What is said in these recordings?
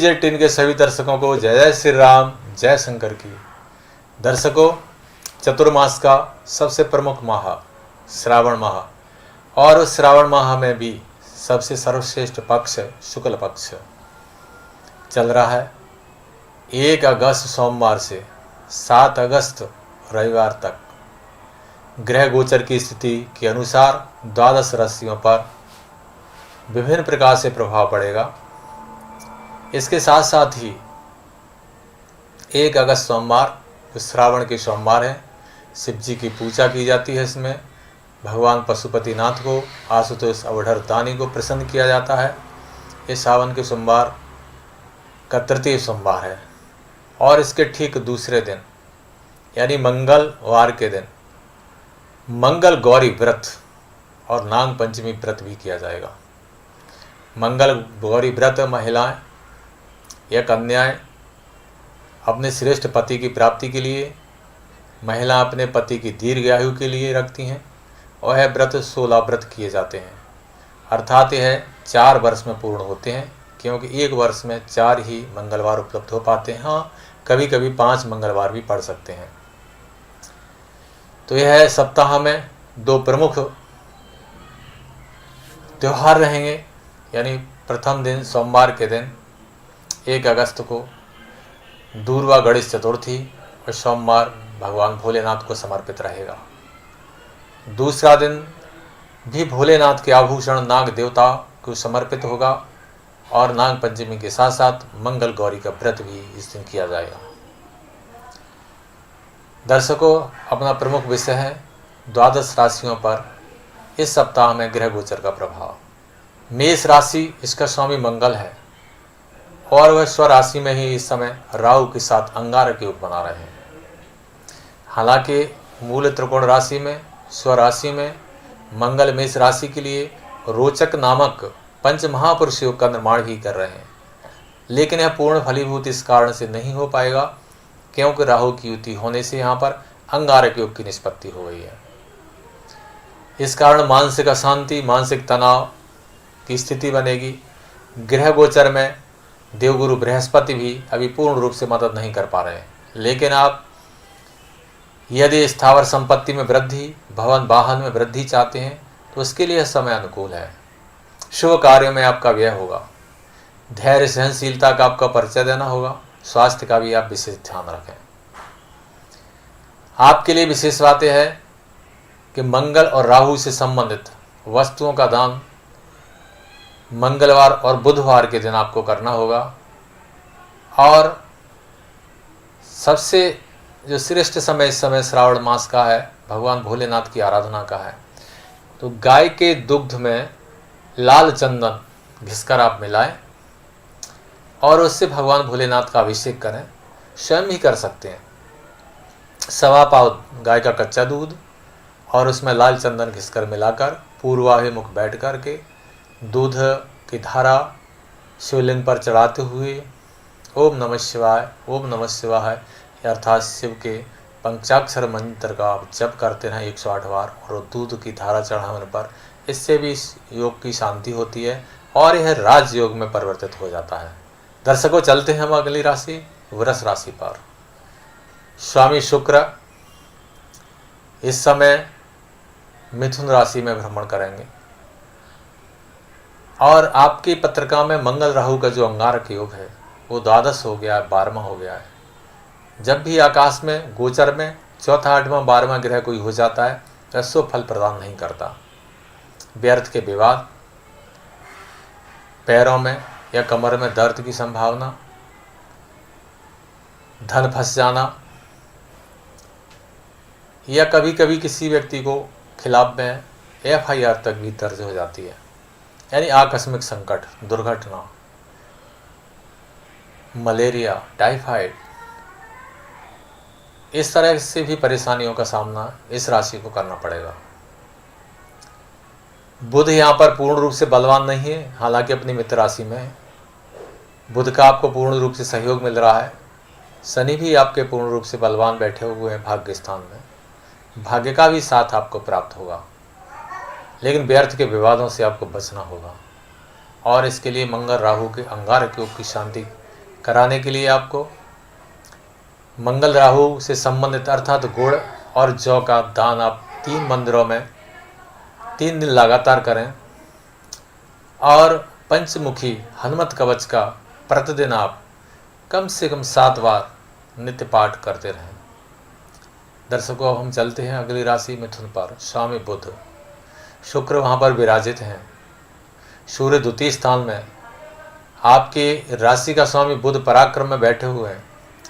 News 18 के सभी दर्शकों को जय जय श्री राम, जय शंकर की। दर्शकों, चतुर्मास का सबसे प्रमुख माह श्रावण माह, और उस श्रावण माह में भी सबसे सर्वश्रेष्ठ पक्ष शुक्ल पक्ष चल रहा है। 1 अगस्त सोमवार से 7 अगस्त रविवार तक ग्रह गोचर की स्थिति के अनुसार 12 राशियों पर विभिन्न प्रकार से प्रभाव पड़ेगा। इसके साथ साथ ही 1 अगस्त सोमवार जो श्रावण के सोमवार है, शिव जी की पूजा की जाती है। इसमें भगवान पशुपतिनाथ को, आशुतोष अवधर दानी को प्रसन्न किया जाता है। ये सावन के सोमवार का तृतीय सोमवार है और इसके ठीक दूसरे दिन यानी मंगलवार के दिन मंगल गौरी व्रत और नाग पंचमी व्रत भी किया जाएगा। मंगल गौरी व्रत महिलाएं या कन्याएं अपने श्रेष्ठ पति की प्राप्ति के लिए, महिला अपने पति की दीर्घ आयु के लिए रखती हैं और यह व्रत 16 व्रत किए जाते हैं, अर्थात यह 4 वर्ष में पूर्ण होते हैं, क्योंकि 1 वर्ष में 4 ही मंगलवार उपलब्ध हो पाते हैं। हाँ, कभी कभी 5 मंगलवार भी पड़ सकते हैं। तो यह सप्ताह में 2 प्रमुख त्यौहार रहेंगे, यानी प्रथम दिन सोमवार के दिन 1 अगस्त को दूर्वा गणेश चतुर्थी और सोमवार भगवान भोलेनाथ को समर्पित रहेगा। दूसरा दिन भी भोलेनाथ के आभूषण नाग देवता को समर्पित होगा और नाग पंचमी के साथ साथ मंगल गौरी का व्रत भी इस दिन किया जाएगा। दर्शकों, अपना प्रमुख विषय है 12 राशियों पर इस सप्ताह में ग्रह गोचर का प्रभाव। मेष राशि, इसका स्वामी मंगल है और वह स्वराशि में ही इस समय राहु के साथ अंगारक योग बना रहे हैं। हालांकि मूल त्रिकोण राशि में स्वराशि में मंगल मेष राशि के लिए रोचक नामक पंच महापुरुष योग का निर्माण भी कर रहे हैं, लेकिन यह पूर्ण फलीभूत इस कारण से नहीं हो पाएगा क्योंकि राहु की युति होने से यहाँ पर अंगारक योग की निष्पत्ति हो गई है। इस कारण मानसिक अशांति, मानसिक तनाव की स्थिति बनेगी। ग्रह गोचर में देवगुरु बृहस्पति भी अभी पूर्ण रूप से मदद नहीं कर पा रहे हैं, लेकिन आप यदि स्थावर संपत्ति में वृद्धि, भवन वाहन में वृद्धि चाहते हैं तो उसके लिए समय अनुकूल है। शुभ कार्यों में आपका व्यय होगा। धैर्य सहनशीलता का आपका परिचय देना होगा। स्वास्थ्य का भी आप विशेष ध्यान रखें। आपके लिए विशेष बातें हैं कि मंगल और राहु से संबंधित वस्तुओं का दान मंगलवार और बुधवार के दिन आपको करना होगा। और सबसे जो श्रेष्ठ समय इस समय श्रावण मास का है, भगवान भोलेनाथ की आराधना का है। तो गाय के दुग्ध में लाल चंदन घिसकर आप मिलाएं और उससे भगवान भोलेनाथ का अभिषेक करें। स्वयं ही कर सकते हैं। 1.25 पाव गाय का कच्चा दूध और उसमें लाल चंदन घिसकर मिलाकर पूर्वाभिमुख बैठ करके दूध की धारा शिवलिंग पर चढ़ाते हुए ओम नमः शिवाय, ओम नमः शिवाय अर्थात शिव के पंचाक्षर मंत्र का आप जप करते रहें 108 बार और दूध की धारा चढ़ाने पर इससे भी इस योग की शांति होती है और यह राजयोग में परिवर्तित हो जाता है। दर्शकों, चलते हैं हम अगली राशि वृष राशि पर। स्वामी शुक्र इस समय मिथुन राशि में भ्रमण करेंगे और आपकी पत्रिका में मंगल राहु का जो अंगारक योग है वो 12 हो गया है, 12वां हो गया है। जब भी आकाश में गोचर में 4था, 8वां, 12वां ग्रह कोई हो जाता है तो शुभ फल प्रदान नहीं करता। व्यर्थ के विवाद, पैरों में या कमर में दर्द की संभावना, धन फंस जाना या कभी कभी किसी व्यक्ति को खिलाफ में FIR तक भी दर्ज हो जाती है, यानी आकस्मिक संकट, दुर्घटना, मलेरिया, टाइफाइड, इस तरह से भी परेशानियों का सामना इस राशि को करना पड़ेगा। बुध यहाँ पर पूर्ण रूप से बलवान नहीं है, हालांकि अपनी मित्र राशि में है। बुध का आपको पूर्ण रूप से सहयोग मिल रहा है। शनि भी आपके पूर्ण रूप से बलवान बैठे हुए हैं भाग्य स्थान में। भाग्य का भी साथ आपको प्राप्त होगा, लेकिन व्यर्थ के विवादों से आपको बचना होगा और इसके लिए मंगल राहु के अंगारक योग की शांति कराने के लिए आपको मंगल राहु से संबंधित अर्थात गुड़ और जौ का दान आप 3 मंदिरों में 3 दिन लगातार करें और पंचमुखी हनुमत कवच का प्रतिदिन आप कम से कम 7 बार नित्य पाठ करते रहें। दर्शकों, अब हम चलते हैं अगली राशि मिथुन पर। स्वामी बुध, शुक्र वहाँ पर विराजित हैं। सूर्य द्वितीय स्थान में, आपकी राशि का स्वामी बुध पराक्रम में बैठे हुए हैं।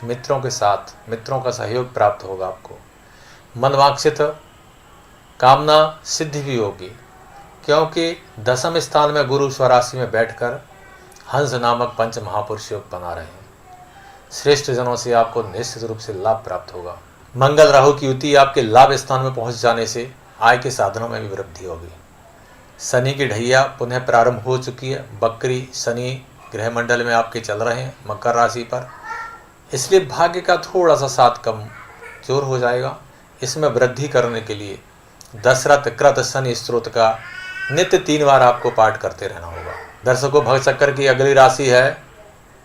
मित्रों के साथ मित्रों का सहयोग प्राप्त होगा आपको। मनवांछित कामना सिद्धि भी होगी, क्योंकि 10वें स्थान में गुरु स्वराशि में बैठकर हंस नामक पंच महापुरुष योग बना रहे हैं। श्रेष्ठ जनों से आपको निश्चित रूप से लाभ प्राप्त होगा। मंगल राहु की युति आपके लाभ स्थान में पहुंच जाने से आय के साधनों में भी वृद्धि होगी। शनि की ढैया पुनः प्रारंभ हो चुकी है। बकरी शनि ग्रह मंडल में आपके चल रहे हैं मकर राशि पर, इसलिए भाग्य का थोड़ा सा साथ कम जोर हो जाएगा। इसमें वृद्धि करने के लिए दशरथ कृत शनि स्त्रोत का नित्य 3 बार आपको पाठ करते रहना होगा। दर्शकों, भक्त चक्र की अगली राशि है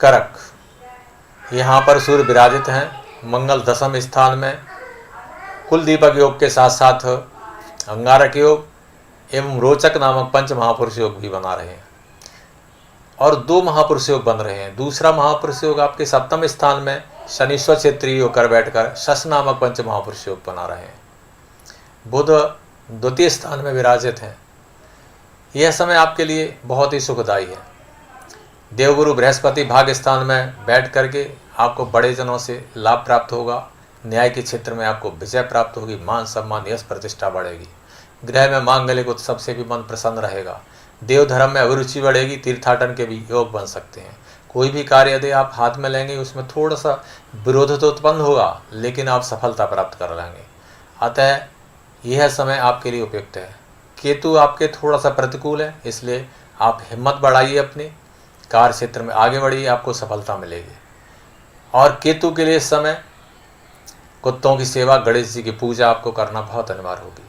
करक। यहाँ पर सूर्य विराजित हैं। मंगल 10वें स्थान में कुल दीपक योग के साथ साथ अंगारक योग एवं रोचक नामक पंच महापुरुष योग भी बना रहे हैं और 2 महापुरुष योग बन रहे हैं। दूसरा महापुरुष योग आपके 7वें स्थान में शनिश्वर क्षेत्रीय होकर बैठकर शश नामक पंच महापुरुष योग बना रहे हैं। बुध द्वितीय स्थान में विराजित हैं। यह समय आपके लिए बहुत ही सुखदायी है। देवगुरु बृहस्पति भाग्य स्थान में बैठ करके आपको बड़े जनों से लाभ प्राप्त होगा। न्याय के क्षेत्र में आपको विजय प्राप्त होगी। मान सम्मान यश प्रतिष्ठा बढ़ेगी। गृह में मांगलिक उत्सव से भी मन प्रसन्न रहेगा। देव धर्म में अभिरुचि बढ़ेगी। तीर्थाटन के भी योग बन सकते हैं। कोई भी कार्य यदि आप हाथ में लेंगे उसमें थोड़ा सा विरोध तो उत्पन्न होगा, लेकिन आप सफलता प्राप्त कर लेंगे। अतः यह समय आपके लिए उपयुक्त है। केतु आपके थोड़ा सा प्रतिकूल है, इसलिए आप हिम्मत बढ़ाइए, अपनी कार्य क्षेत्र में आगे बढ़िए, आपको सफलता मिलेगी। और केतु के लिए इस समय कुत्तों की सेवा, गणेश जी की पूजा आपको करना बहुत अनिवार्य होगी।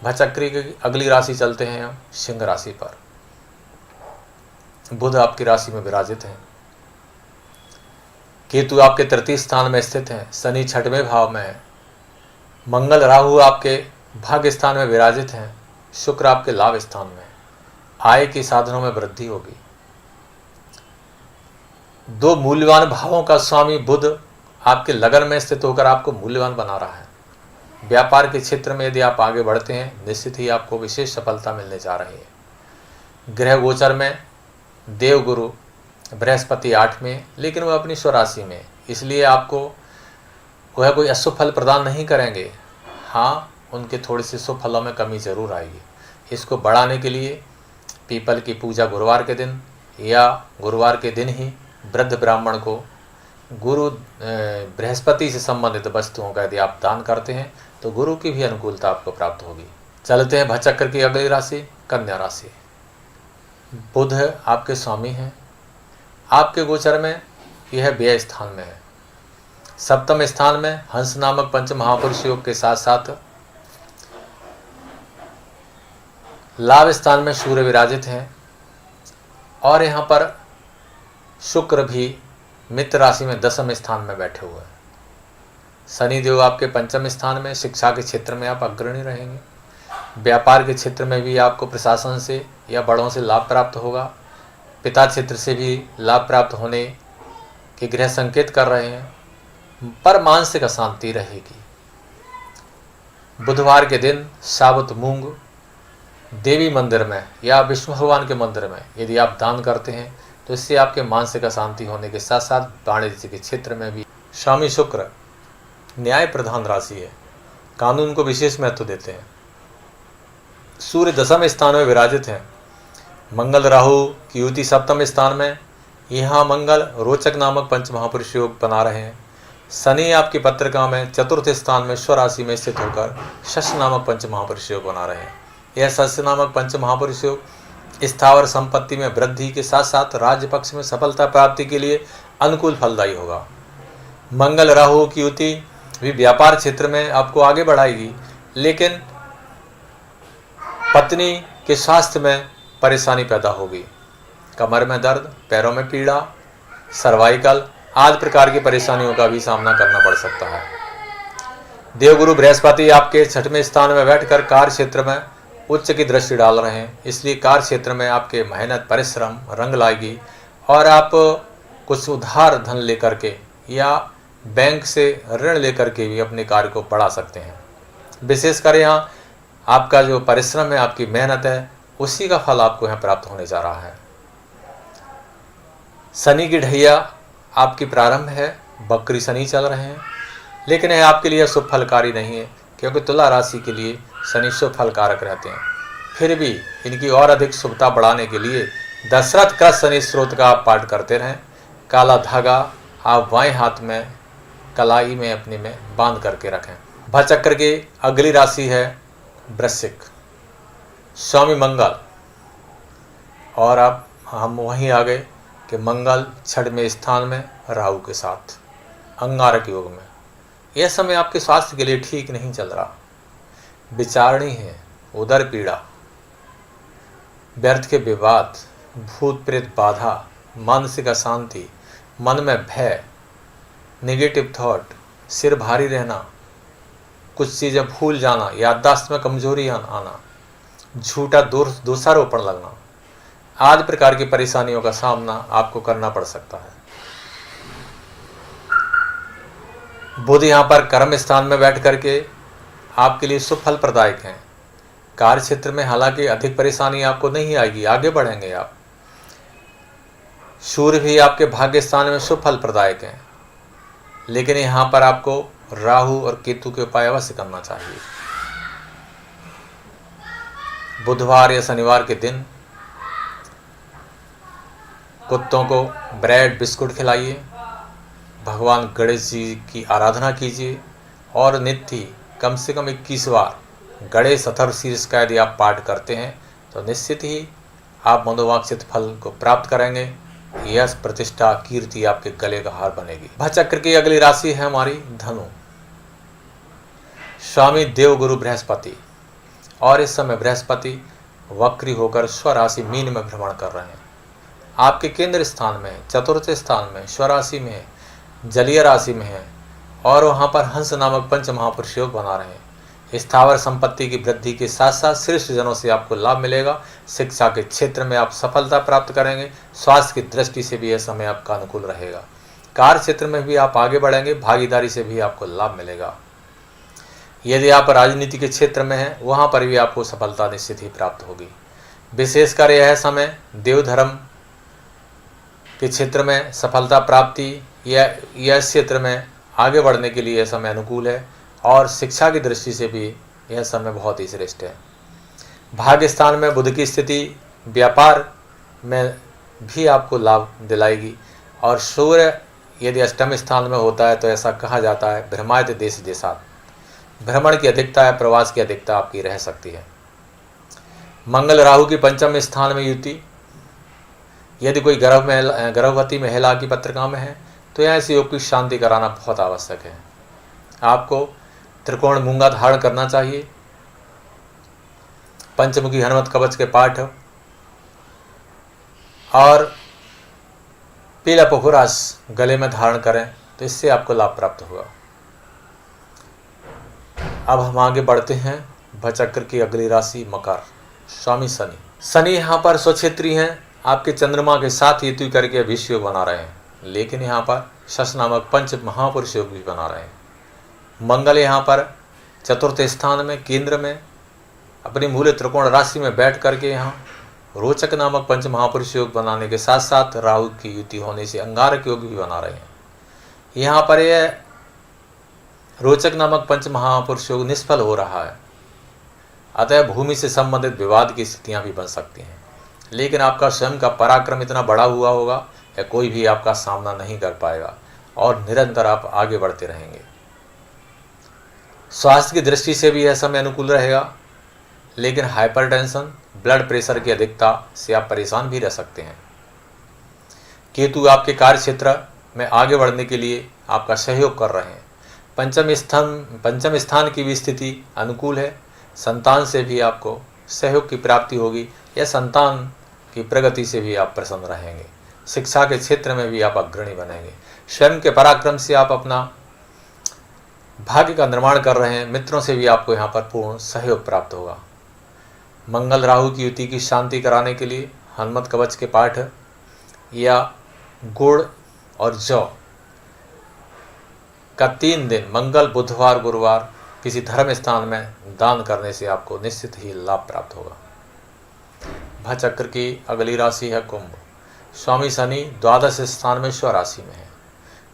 भचक्री की अगली राशि चलते हैं हम सिंह राशि पर। बुध आपकी राशि में विराजित हैं। केतु आपके तृतीय स्थान में स्थित हैं। शनि 6वें भाव में है। मंगल राहु आपके भाग्य स्थान में विराजित हैं। शुक्र आपके लाभ स्थान में। आय के साधनों में वृद्धि होगी। 2 मूल्यवान भावों का स्वामी बुध आपके लगन में स्थित होकर आपको मूल्यवान बना रहा है। व्यापार के क्षेत्र में यदि आप आगे बढ़ते हैं, निश्चित ही आपको विशेष सफलता मिलने जा रही है। गृह गोचर में देवगुरु बृहस्पति 8वें, लेकिन वह अपनी स्वराशि में, इसलिए आपको वह कोई अशुभ फल प्रदान नहीं करेंगे। हाँ, उनके थोड़े से शुभ फलों में कमी जरूर आएगी। इसको बढ़ाने के लिए पीपल की पूजा गुरुवार के दिन या गुरुवार के दिन ही वृद्ध ब्राह्मण को गुरु बृहस्पति से संबंधित वस्तुओं का यदि आप दान करते हैं तो गुरु की भी अनुकूलता आपको प्राप्त होगी। चलते हैं भचक्र की अगली राशि कन्या राशि। बुध आपके स्वामी हैं। आपके गोचर में यह व्यय स्थान में है। 7वें स्थान में हंस नामक पंच महापुरुष योग के साथ साथ लाभ स्थान में सूर्य विराजित हैं और यहाँ पर शुक्र भी मित्र राशि में 10वें स्थान में बैठे हुए हैं। शनिदेव आपके 5वें स्थान में, शिक्षा के क्षेत्र में आप अग्रणी रहेंगे। व्यापार के क्षेत्र में भी आपको प्रशासन से या बड़ों से लाभ प्राप्त होगा। पिता क्षेत्र से भी लाभ प्राप्त होने के ग्रह संकेत कर रहे हैं, पर मानसिक अशांति रहेगी। बुधवार के दिन साबुत मूंग देवी मंदिर में या विष्णु भगवान के मंदिर में यदि आप दान करते हैं तो इससे आपके मानसिक अशांति होने के साथ साथ वाणिज्य के क्षेत्र में भी। स्वामी शुक्र न्याय प्रधान राशि है, कानून को विशेष महत्व देते हैं। सूर्य 10वें स्थान में विराजित हैं। मंगल राहु की युति 7वें स्थान में, यहाँ मंगल रोचक नामक पंच महापुरुष योग बना रहे हैं। शनि आपकी पत्रिका में 4th स्थान में स्वराशि में स्थित होकर शश नामक पंच महापुरुष योग बना रहे हैं। यह शश नामक पंच महापुरुष योग स्थावर संपत्ति में वृद्धि के साथ साथ राज्य पक्ष में सफलता प्राप्ति के लिए अनुकूल फलदायी होगा। मंगल राहु की युति भी व्यापार क्षेत्र में आपको आगे बढ़ाएगी, लेकिन पत्नी के स्वास्थ्य में परेशानी पैदा होगी। कमर में दर्द, पैरों में पीड़ा, सर्वाइकल आदि प्रकार की परेशानियों का भी सामना करना पड़ सकता है। देवगुरु बृहस्पति आपके 6वें स्थान में बैठकर कार्य क्षेत्र में उच्च की दृष्टि डाल रहे हैं, इसलिए कार्य क्षेत्र में आपके मेहनत परिश्रम रंग लाएगी और आप कुछ उधार धन लेकर के या बैंक से ऋण लेकर के भी अपने कार्य को बढ़ा सकते हैं। विशेषकर यहाँ आपका जो परिश्रम है, आपकी मेहनत है, उसी का फल आपको यहाँ प्राप्त होने जा रहा है। शनि की ढैया आपकी प्रारंभ है, बकरी शनि चल रहे हैं, लेकिन यह आपके लिए शुभ फलकारी नहीं है, क्योंकि तुला राशि के लिए शनि शुभ फलकारक रहते हैं। फिर भी इनकी और अधिक शुभता बढ़ाने के लिए दशरथ का शनि स्रोत का आप पाठ करते रहें। काला धागा आप बाएं हाथ में कलाई में अपने में बांध करके रखें। भाचक्र की अगली राशि है वृश्चिक, स्वामी मंगल, और अब हम वहीं आ गए कि मंगल 6वें स्थान में राहु के साथ अंगारक योग में। यह समय आपके स्वास्थ्य के लिए ठीक नहीं चल रहा, विचारणी है, उदर पीड़ा, व्यर्थ के विवाद, भूत प्रेत बाधा, मानसिक अशांति, मन में भय, नेगेटिव थॉट, सिर भारी रहना, कुछ चीज़ें भूल जाना, याददाश्त में कमजोरी आना, झूठा दोषारोपण लगना आदि प्रकार की परेशानियों का सामना आपको करना पड़ सकता है। बुध यहाँ पर कर्म स्थान में बैठ करके आपके लिए शुभ फल प्रदायक हैं। कार्य क्षेत्र में हालांकि अधिक परेशानी आपको नहीं आएगी, आगे बढ़ेंगे आप। सूर्य भी आपके भाग्य स्थान में शुभ फल प्रदायक हैं, लेकिन यहाँ पर आपको राहु और केतु के उपाय अवश्य करना चाहिए। बुधवार या शनिवार के दिन कुत्तों को ब्रेड बिस्कुट खिलाइए, भगवान गणेश जी की आराधना कीजिए और नित्य कम से कम 21 बार गणेश अथर्वशीर्ष का यदि आप पाठ करते हैं तो निश्चित ही आप मनोवांछित फल को प्राप्त करेंगे। यश प्रतिष्ठा कीर्ति आपके गले का हार बनेगी। भाचक्र की अगली राशि है हमारी धनु, स्वामी देवगुरु बृहस्पति, और इस समय बृहस्पति वक्री होकर स्वराशि मीन में भ्रमण कर रहे हैं। आपके केंद्र स्थान में, चतुर्थ स्थान में, स्वराशि में है, जलीय राशि में है, और वहाँ पर हंस नामक पंच महापुरुष योग बना रहे हैं। स्थावर संपत्ति की वृद्धि के साथ साथ श्रेष्ठ जनों से आपको लाभ मिलेगा। शिक्षा के क्षेत्र में आप सफलता प्राप्त करेंगे। स्वास्थ्य की दृष्टि से भी यह समय आपका अनुकूल रहेगा। कार्य क्षेत्र में भी आप आगे बढ़ेंगे, भागीदारी से भी आपको लाभ मिलेगा। यदि आप राजनीति के क्षेत्र में हैं, वहाँ पर भी आपको सफलता निश्चित ही प्राप्त होगी। विशेषकर यह समय देवधर्म के क्षेत्र में सफलता प्राप्ति या इस क्षेत्र में आगे बढ़ने के लिए यह समय अनुकूल है, और शिक्षा की दृष्टि से भी यह समय बहुत ही श्रेष्ठ है। भाग्य स्थान में बुध की स्थिति व्यापार में भी आपको लाभ दिलाएगी, और सूर्य यदि अष्टम स्थान में होता है तो ऐसा कहा जाता है भ्रमायत देश देशात, भ्रमण की अधिकता है, प्रवास की अधिकता आपकी रह सकती है। मंगल राहु की पंचम स्थान में युति, यदि कोई गर्भवती महिला की पत्रिका में है तो ऐसे योग की शांति कराना बहुत आवश्यक है। आपको त्रिकोण मूंगा धारण करना चाहिए, पंचमुखी हनुमत कवच के पाठ और पीला पखुरास गले में धारण करें तो इससे आपको लाभ प्राप्त होगा। अब हम आगे बढ़ते हैं। भाचक्र की अगली राशि मकर, स्वामी शनि। शनि यहाँ पर स्वक्षेत्री हैं, आपके चंद्रमा के साथ युति करके विष योग बना रहे हैं, लेकिन यहाँ पर शश नामक पंच महापुरुष योग भी बना रहे हैं। मंगल यहाँ पर चतुर्थ स्थान में केंद्र में अपनी मूल त्रिकोण राशि में बैठ करके यहाँ रोचक नामक पंच महापुरुष योग बनाने के साथ साथ राहु की युति होने से अंगारक योग भी बना रहे हैं। यहाँ पर यह रोचक नामक पंच महापुरुष योग निष्फल हो रहा है, अतः भूमि से संबंधित विवाद की स्थितियाँ भी बन सकती हैं, लेकिन आपका स्वयं का पराक्रम इतना बड़ा हुआ होगा या कोई भी आपका सामना नहीं कर पाएगा और निरंतर आप आगे बढ़ते रहेंगे। स्वास्थ्य की दृष्टि से भी यह समय अनुकूल रहेगा, लेकिन हाइपरटेंशन, ब्लड प्रेशर की अधिकता से आप परेशान भी रह सकते हैं। केतु आपके कार्य क्षेत्र में आगे बढ़ने के लिए आपका सहयोग कर रहे हैं। पंचम स्थान की भी स्थिति अनुकूल है, संतान से भी आपको सहयोग की प्राप्ति होगी या संतान की प्रगति से भी आप प्रसन्न रहेंगे। शिक्षा के क्षेत्र में भी आप अग्रणी बनेंगे। स्वयं के पराक्रम से आप अपना भाग्य का निर्माण कर रहे हैं। मित्रों से भी आपको यहाँ पर पूर्ण सहयोग प्राप्त होगा। मंगल राहु की युति की शांति कराने के लिए हनुमत कवच के पाठ या गुड़ और जौ का 3 दिन मंगल, बुधवार, गुरुवार किसी धर्म स्थान में दान करने से आपको निश्चित ही लाभ प्राप्त होगा। भा चक्र की अगली राशि है कुंभ। स्वामी शनि द्वादश स्थान में स्वराशि में है।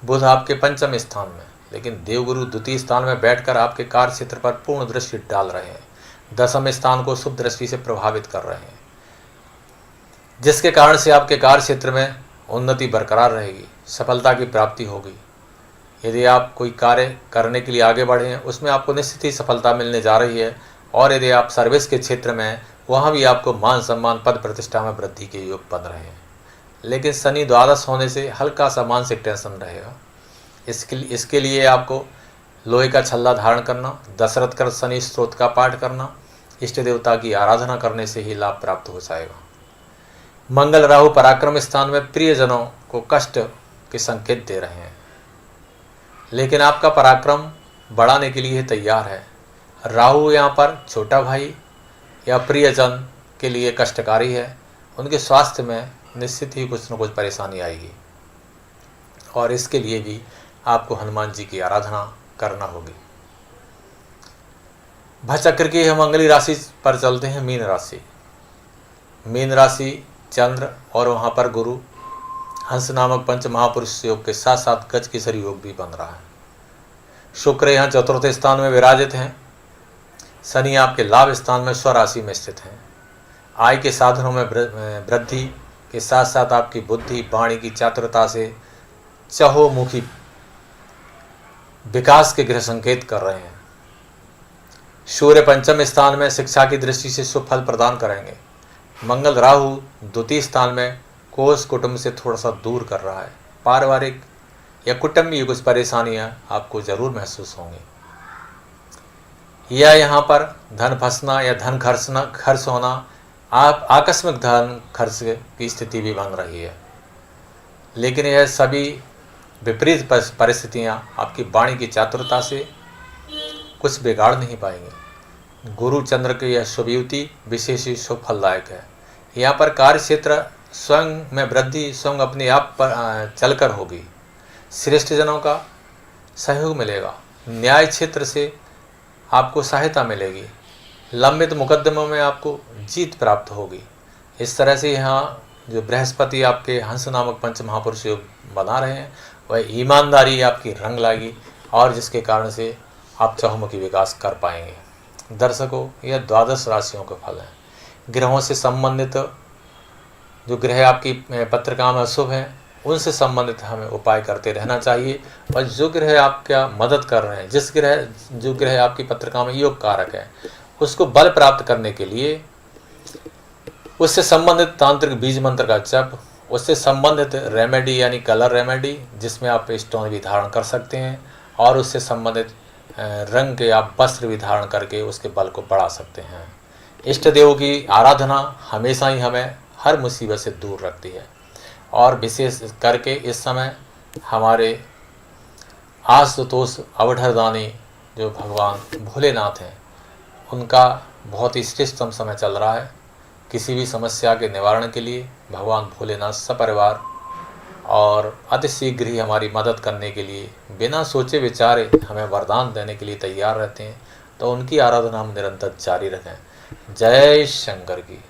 बुध आपके पंचम स्थान में, लेकिन देवगुरु द्वितीय स्थान में बैठकर आपके कार्य क्षेत्र पर पूर्ण दृष्टि डाल रहे हैं। दसम स्थान को शुभ दृष्टि से प्रभावित कर रहे हैं, जिसके कारण से आपके कार्य क्षेत्र में उन्नति बरकरार रहेगी, सफलता की प्राप्ति होगी। यदि आप कोई कार्य करने के लिए आगे बढ़े हैं उसमें आपको निश्चित ही सफलता मिलने जा रही है। और यदि आप सर्विस के क्षेत्र में हैं वहाँ भी आपको मान सम्मान, पद प्रतिष्ठा में वृद्धि के योग बन रहे हैं। लेकिन शनि द्वादश होने से हल्का सा मानसिक टेंशन रहेगा। इसके लिए आपको लोहे का छल्ला धारण करना, दशरथ कर शनि स्तोत्र का पाठ करना, इष्ट देवता की आराधना करने से ही लाभ प्राप्त हो जाएगा। मंगल राहु पराक्रम स्थान में प्रियजनों को कष्ट के संकेत दे रहे हैं, लेकिन आपका पराक्रम बढ़ाने के लिए तैयार है। राहु यहाँ पर छोटा भाई या प्रियजन के लिए कष्टकारी है। उनके स्वास्थ्य में निश्चित ही कुछ न कुछ परेशानी आएगी, और इसके लिए भी आपको हनुमान जी की आराधना करना होगी। भचक्र की हम अगली राशि पर चलते हैं, मीन राशि। मीन राशि चंद्र और वहाँ पर गुरु हंस नामक पंच महापुरुष योग के साथ साथ गज केसरी योग भी बन रहा है। शुक्र यहाँ चतुर्थ स्थान में विराजित हैं। शनि आपके लाभ स्थान में स्वराशि में स्थित हैं। आय के साधनों में वृद्धि के साथ साथ आपकी बुद्धि, वाणी की चातुरता से चहुमुखी विकास के गृह संकेत कर रहे हैं। सूर्य पंचम स्थान में शिक्षा की दृष्टि से शुभ फल प्रदान करेंगे। मंगल राहु द्वितीय स्थान में कोष कुटुंब से थोड़ा सा दूर कर रहा है। पारिवारिक या कुटुंबीय कुछ परेशानियां आपको जरूर महसूस होंगी, या यहाँ पर धन फंसना या धन खर्च होना, आप आकस्मिक धन खर्च की स्थिति भी बन रही है। लेकिन यह सभी विपरीत परिस्थितियाँ आपकी वाणी की चातुरता से कुछ बिगाड़ नहीं पाएंगे। गुरु चंद्र की यह शुभ युति विशेष ही शुभ फलदायक है। यहाँ पर कार्य क्षेत्र स्वयं में वृद्धि स्वयं अपने आप पर चलकर होगी। श्रेष्ठ जनों का सहयोग मिलेगा। न्याय क्षेत्र से आपको सहायता मिलेगी। लंबित मुकदमों में आपको जीत प्राप्त होगी। इस तरह से यहाँ जो बृहस्पति आपके हंस नामक पंच महापुरुष योग बना रहे हैं वह ईमानदारी आपकी रंग लाएगी, और जिसके कारण से आप चहुमुखी विकास कर पाएंगे। दर्शकों, यह द्वादश राशियों के फल हैं। ग्रहों से संबंधित जो ग्रह आपकी पत्रिका में अशुभ हैं उनसे संबंधित हमें उपाय करते रहना चाहिए, और जो ग्रह आपका मदद कर रहे हैं, जो ग्रह आपकी पत्रिका में योग कारक है, उसको बल प्राप्त करने के लिए उससे संबंधित तांत्रिक बीज मंत्र का जप, उससे संबंधित रेमेडी यानी कलर रेमेडी जिसमें आप स्टोन भी धारण कर सकते हैं, और उससे संबंधित रंग के आप वस्त्र भी धारण करके उसके बल को बढ़ा सकते हैं। इष्ट देवों की आराधना हमेशा ही हमें हर मुसीबत से दूर रखती है, और विशेष करके इस समय हमारे आशुतोष अवधरदानी जो भगवान भोलेनाथ हैं उनका बहुत ही श्रेष्ठतम समय चल रहा है। किसी भी समस्या के निवारण के लिए भगवान भोलेनाथ सपरिवार और अतिशीघ्र ही हमारी मदद करने के लिए बिना सोचे विचारे हमें वरदान देने के लिए तैयार रहते हैं। तो उनकी आराधना हम निरंतर जारी रखें। जय शंकर की।